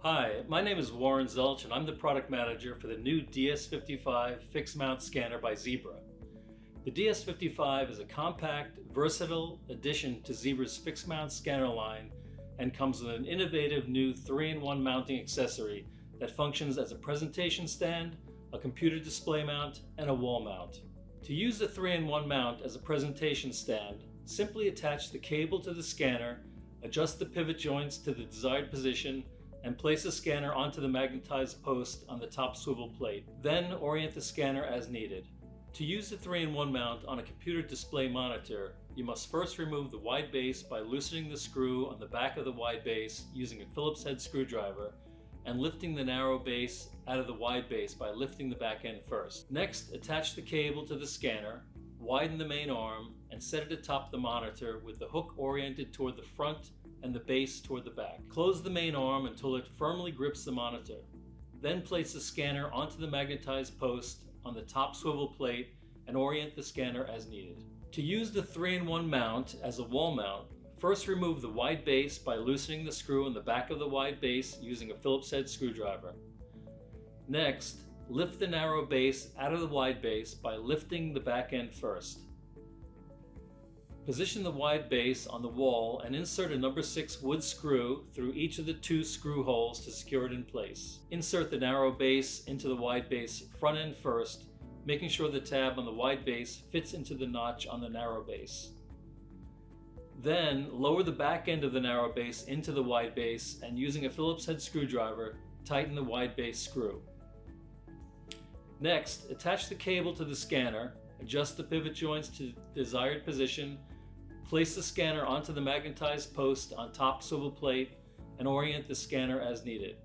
Hi, my name is Warren Zulch and I'm the product manager for the new DS55 fixed mount scanner by Zebra. The DS55 is a compact, versatile addition to Zebra's fixed mount scanner line and comes with an innovative new 3-in-1 mounting accessory that functions as a presentation stand, a computer display mount, and a wall mount. To use the 3-in-1 mount as a presentation stand, simply attach the cable to the scanner, adjust the pivot joints to the desired position, and place the scanner onto the magnetized post on the top swivel plate. Then orient the scanner as needed. To use the 3-in-1 mount on a computer display monitor, you must first remove the wide base by loosening the screw on the back of the wide base using a Phillips head screwdriver and lifting the narrow base out of the wide base by lifting the back end first. Next, attach the cable to the scanner, widen the main arm, and set it atop the monitor with the hook oriented toward the front and the base toward the back. Close the main arm until it firmly grips the monitor. Then place the scanner onto the magnetized post on the top swivel plate and orient the scanner as needed. To use the 3-in-1 mount as a wall mount, first remove the wide base by loosening the screw on the back of the wide base using a Phillips head screwdriver. Next, lift the narrow base out of the wide base by lifting the back end first. Position the wide base on the wall and insert a number 6 wood screw through each of the 2 screw holes to secure it in place. Insert the narrow base into the wide base front end first, making sure the tab on the wide base fits into the notch on the narrow base. Then lower the back end of the narrow base into the wide base and using a Phillips head screwdriver, tighten the wide base screw. Next, attach the cable to the scanner, adjust the pivot joints to the desired position, place the scanner onto the magnetized post on top swivel plate, and orient the scanner as needed.